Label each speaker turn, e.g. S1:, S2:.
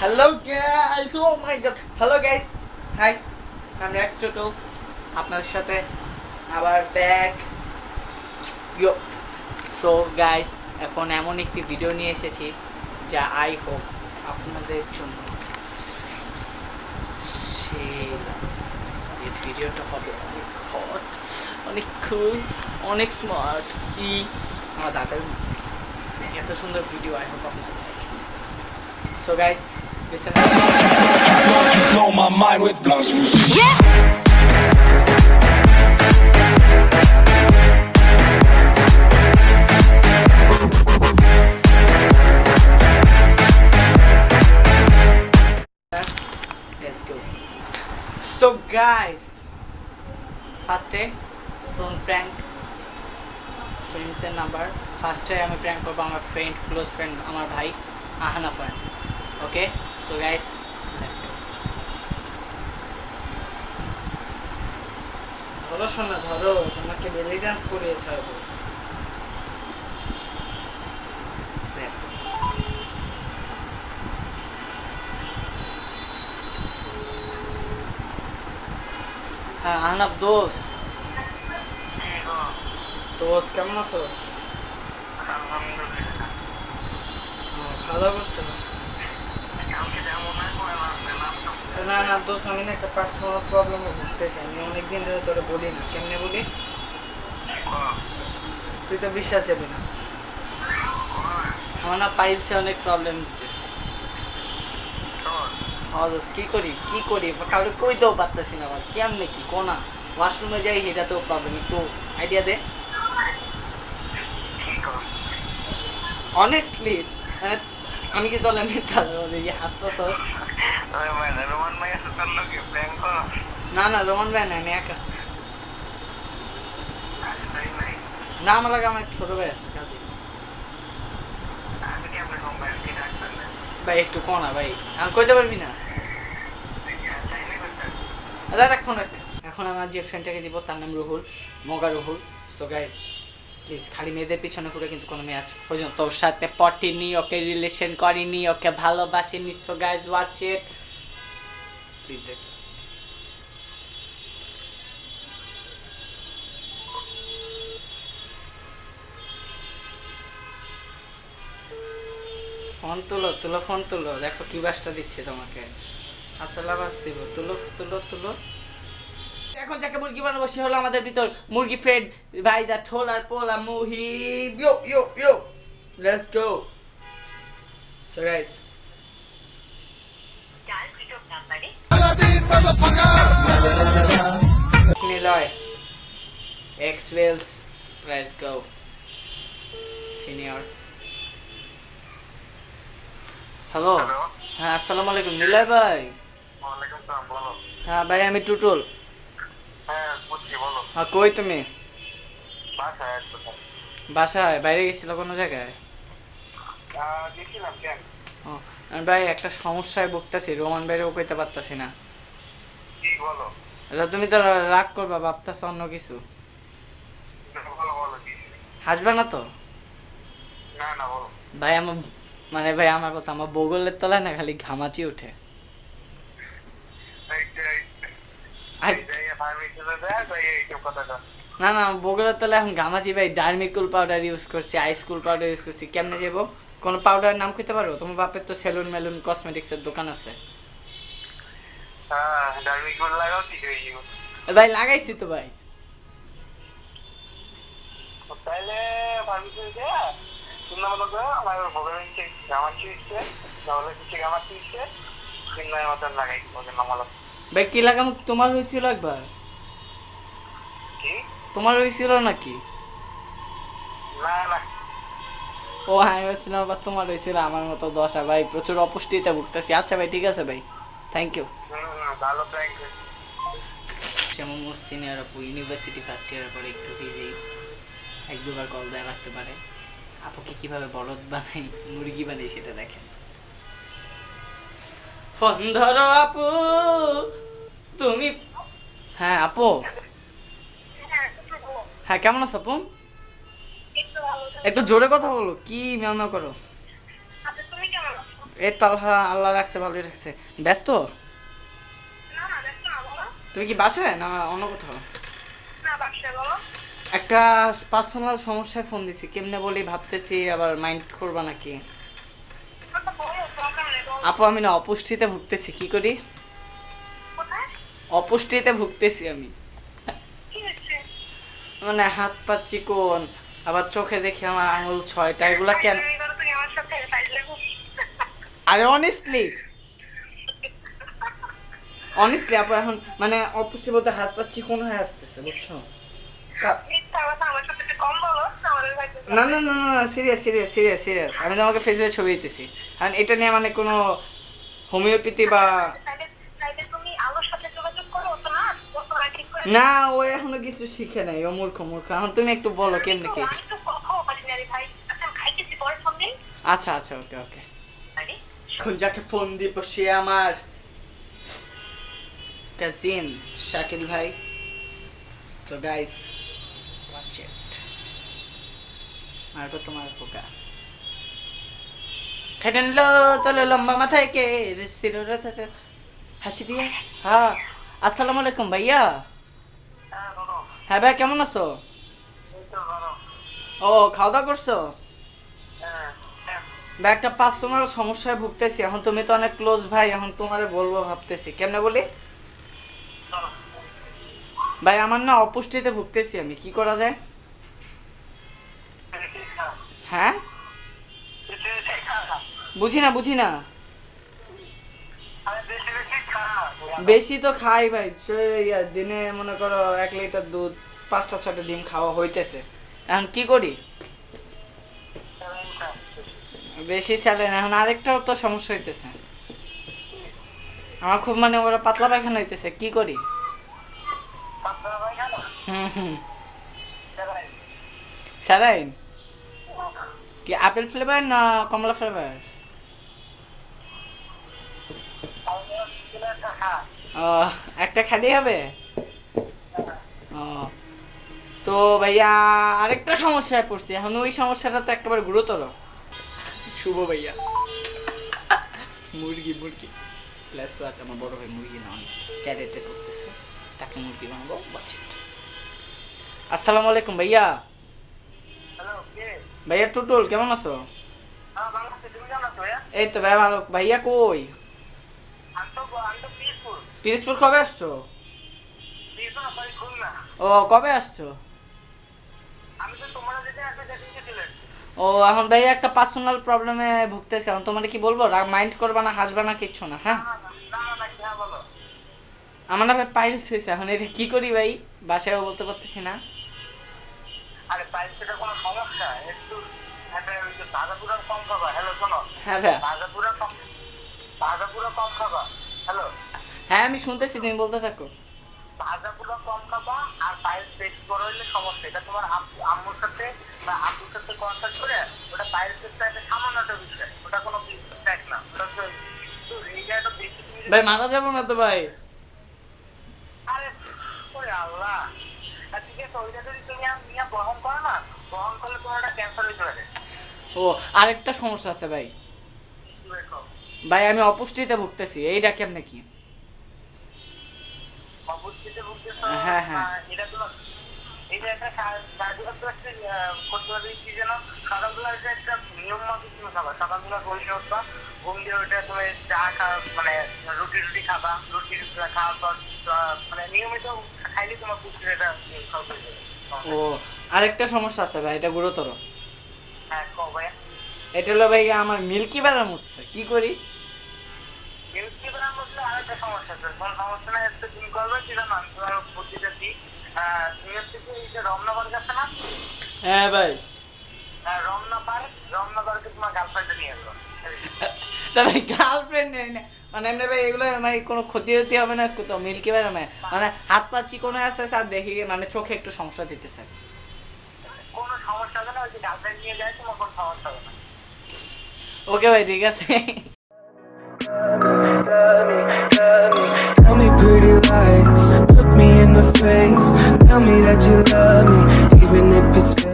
S1: Hello guys, oh my god. Hello guys. Hi. I'm Rex Toto. আপনাদের সাথে আবার back. Yo. So guys, এখন এমন একটি ভিডিও নিয়ে এসেছি যা আই হোপ আপনাদের জন্য এই ভিডিওটা হবে অনেক হট, অনেক কুল, অনেক স্মার্ট। আমার দাদার এত সুন্দর ভিডিও আই হোপ আপনাদের দেখেন। So guys, listen up.
S2: Blow my mind with gospel.
S3: Yeah.
S1: Let's go. So guys, first day phone prank, friends and number. First day আমি prank করব আমার friend, close friend, আমার ভাই আহানা friend. Okay, so guys, let's go. ধরো শোনা ধরো, তোমাকে বেলি ডান্স করিয়ে ছাড়বো। Let's go. হ্যাঁ আহনাফ দোষ দোষ কেমন আছোস? ভালো করছিস? না না দোষ, আমি না একটা পার্সোনাল প্রবলেমে ভুগতেছি। আমি অনেকদিন ধরে তোরে বলি না, কেমনে বলি তুই তো বিশ্বাস যাবি না। আমার না পাইলসে অনেক প্রবলেম দিতেছে। হ্যাঁ দোষ, কি করি কাউকে কইতেও পারতেছি না। আবার কেমনে কি কোনা ওয়াশরুমে যাই, এটা তো প্রবলেম। একটু আইডিয়া দে। অনেস্টলি আমি কি তোলে মিথ্যা হাসতেছস? না না রোমান ভাই না, আমি একা। না আমার লাগে আমার ছোট ভাই আছে কাজে। ভাই একটু কোনা ভাই, আমি কইতে পারবি না। রাখ ফোন রাখ। এখন আমার যে ফ্রেন্ডটাকে দিব তার নাম রুহুল, মগা রুহুল। সো গাইস প্লিজ, খালি মেয়েদের পিছনে ঘুরে কিন্তু কোনো মেয়ে আছে পর্যন্ত ওর সাথে পটিনি, ওকে রিলেশন করিনি, ওকে ভালোবাসিনি। So guys watch it please. দেখ ফোন তুলো ফোন তুলো, দেখো কি বাসটা দিচ্ছে তোমাকে। আচ্ছা লাভাস দিব, তুলো। এখন যাকে মুরগি বানাবো সে হলো আমাদের ভিতর মুরগি ফ্রেন্ড ভাই দা ঠোলার পোলা Muhib. Yo let's go. So guys, Niloy X Wales, let's go senior. Hello হ্যাঁ আসসালামু আলাইকুম নিলয় ভাই।
S4: ওয়ালাইকুম আসসালাম, বলো।
S1: হ্যাঁ ভাই আমি টুটুল।
S4: হ্যাঁ বুঝছি, বলো।
S1: হ্যাঁ কই তুমি?
S4: বাসায় আসছো?
S1: বাসায় বাইরে গেছিল কোনো জায়গায়?
S4: গেছিলাম। কেন?
S1: ও আমি ভাই একটা সমস্যায় ভুগতেছি, রোমান বাইরেও কইতে পারতাছি না।
S4: কি বলো?
S1: এটা তুমি তো রাগ করবা ভাবতেছো অন্য কিছু।
S4: বলো কি?
S1: হাসবে না তো?
S4: না বলো।
S1: ভাই আমার মানে ভাই আমার কথা, আমার বগলের তলায় না খালি ঘামাচি উঠে। না না বগলের তলায় এখন ঘামাচি ভাই। ডার্মিকুল পাউডার ইউজ করছি, আইসকুল পাউডার ইউজ করছি। কেমনে যাবো? কোন পাউডার নাম কইতে পারো? তোমার বাপের তো সেলুন মেলুন কসমেটিক্সের দোকান আছে। ভাই লাগাইছি তো ভাই।
S4: তাহলে ফার্মেসি যা শুনলাম তো আমার বগলের নিচে ঘামাচি উঠছে, তাহলে কিছু ঘামাচি উঠছে, কিনার মতন লাগাই ওকে নামালো।
S1: ভাই কি লাগাম? তোমার হয়েছিল একবার?
S4: কি
S1: তোমার হয়েছিল নাকি?
S4: না
S1: ও হ্যাঁ আমি ভাবছিলাম আবার তোমার হয়েছিল আমার মতো দশা। ভাই প্রচুর অপুষ্টিতে ভুগতেছি। আচ্ছা ভাই ঠিক আছে ভাই, থ্যাংক ইউ।
S4: ভালো প্র্যাঙ্ক।
S1: যেমন সিনিয়র আপু ইউনিভার্সিটি ফার্স্ট ইয়ারের পরে একটু ভিজেই এক দুবার কল দেওয়া রাখতে পারে। আপুকে কিভাবে বলদ বানাই, মুরগি বানাই সেটা দেখেন। ফোন ধরো আপু তুমি। হ্যাঁ আপু, হ্যাঁ কেমন আছো আপু? একটু জোরে কথা বলো, কি ম্যাও ম্যাও করো? এই তো আল্লাহ রাখছে, ভালোই রাখছে। ব্যস্ত? তুমি কি বাসায় না অন্য কোথাও? একটা পার্সোনাল সমস্যায় ফোন দিছি, কেমনে বলি ভাবতেছি, আবার মাইন্ড করবা নাকি? আপু আমি না অপুষ্টিতে ভুগতেছি, কি করি? অপুষ্টিতে ভুগতেছি আমি, মানে হাত পা চিকন, আবার চোখে দেখি আমার আঙুল 6টা, এগুলা কেন? আরে অনেস্টলি আপু এখন মানে অপুষ্টি বলতে হাত পা চিকন হয়ে আসতেছে, বুঝছো? না না না না, সিরিয়াস, আমি তোমাকে ফেসবুকে ছবি দিতেছি, কারণ এটা নিয়ে মানে কোনো হোমিওপ্যাথি বা না, ও এখনো কিছু শিখে নাই, ও মূর্খ। এখন তুমি একটু বলো কেমনে কি? আচ্ছা ওকে। এখন যাকে ফোন দিব সে আমার কাজিন শাকিল ভাই। সো গাইস ওয়াচ ইট। মারবো তোমার পোকা খেটেন লো তোলে লম্বা মাথায় কে সিরোরা থাকে হাসি দিয়ে। হ্যাঁ আসসালামু আলাইকুম ভাইয়া। হ্যাঁ ভাই কেমন আছো? ও খাওয়া দাওয়া করছো? ভাই একটা পার্সোনাল সমস্যায় ভুগতেছি, এখন তুমি তো অনেক ক্লোজ ভাই, এখন তোমারে বলবো ভাবতেছি, কেমনে বলি? ভাই আমার না অপুষ্টিতে ভুগতেছি আমি, কি করা যায়? হ্যাঁ বুঝি না। বেশি তো খাই ভাই, দিনে মনে করো 1 লিটার দুধ, 5টা 6টা ডিম খাওয়া হইতেছে, এখন কি করি? বেশি স্যালাইন, এখন আরেকটাও তো সমস্যা হইতেছে আমার খুব, মানে ওরা পাতলা পায়খানা হইতেছে, কি করি? স্যালাইন কি আপেল ফ্লেভার না কমলা ফ্লেভার? ও একটা খালি হবে। ও তো ভাইয়া আরেকটা সমস্যায় পড়ছি, এখন ওই সমস্যাটা তো একেবারে গুরুতর। শুভ ভাইয়া মুরগি প্লাস তো আমার বড় ভাই মুরগি না ক্যারেটে করতেছে, তাকে মুরগি বানাবো। আসসালামু আলাইকুম ভাইয়া। ভাইয়া টুটুল কেমন আছো? এই তো ভাই ভালো। ভাইয়া কই? পিরোজপুর কবে আসছো? ও কবে আসছো? ও এখন ভাইয়া একটা পার্সোনাল প্রবলেমে ভুগতেছে, এখন তোমার কি বলবো, মাইন্ড করবা না, হাসবা না, কিচ্ছু না। হ্যাঁ আমার না ভাই পাইলস হয়েছে, এখন এটা কি করি ভাই, বাসায়ও বলতে পারতেছি না।
S4: আরে পাইলসের কোনো সমস্যা একটু ভাজাপুরা কম খাবা। হ্যালো শোনো,
S1: হ্যাঁ ভাই
S4: ভাজাপুরা কম খাবা। হ্যালো
S1: হ্যাঁ আমি শুনতেছি, তুমি বলতে থাকো।
S4: ভাজাপুরা কম খাবা, আর পাইলস বেশি বড় হইলে সমস্যা। এটা তোমার আম্মুর সাথে বা আব্বুর সাথে কনসাল্ট করে, ওটা পাইলসের চাইতে সামান্য একটা বিষয়, ওটা কোনো ট্যাগ না, ওটা তো এই জায়গাটা বেশি।
S1: ভাই মারা যাবো না তো ভাই?
S4: আরে ওরে আল্লাহ, ঠিক আছে, ওইটা যদি তুমি নিয়ে বহন করো না, বহন করলে তোমার একটা ক্যান্সার হইতে পারে।
S1: ও আরেকটা সমস্যা আছে ভাই, ভাই আমি অপুষ্টিতে ভুগতেছি, এইটা কেমনে কি?
S4: অপুষ্টিতে ভুগতেছো?
S1: হ্যাঁ
S4: এটা তো এই যে একটা করতে পারবে কি যেন, সকালবেলা একটা নিয়ম মতো তুমি খাবা। সকালবেলা ঘুম দিয়ে উঠবা, ঘুম দিয়ে উঠে তুমি চা খাওয়া, মানে রুটি খাবা, রুটি খাওয়ার পর মানে নিয়মিত খাইলে তোমার পুষ্টিটা খাওয়া।
S1: ও আরেকটা সমস্যা আছে ভাই, এটা গুরুতর।
S4: হ্যাঁ কও ভাই।
S1: এটা হলো ভাই আমার মিল্কি বারের মুখছে, কি করি?
S4: মিল্কি বারের মধ্যে আরেকটা সমস্যা আছে, কোন সমস্যা না, একটু তুমি করবে কি জানো, আমি তোমার বুদ্ধিটা দিই। তুমি হচ্ছে কি এই যে রমনা পার্ক আছে না?
S1: হ্যাঁ ভাই
S4: রমনা পার্কে তোমার গার্লফ্রেন্ডে নিয়ে আসবো।
S1: তবে গার্লফ্রেন্ড মানে এমনি ভাই এগুলো মানে কোনো ক্ষতি হতে হবে না তো? মিল্কি বার মানে হাত পা চিকন হয়ে আসতেছে, আর দেখি মানে চোখে একটু সমস্যা দিতেছে।
S4: কোনো সমস্যা হবে না, ওই যে গার্লফ্রেন্ড নিয়ে যায় তোমার কোনো সমস্যা হবে না।
S1: ওকে ভাই ঠিক আছে।
S3: Tell me pretty lies, look me in the face, tell me that you love me, even if it's fake.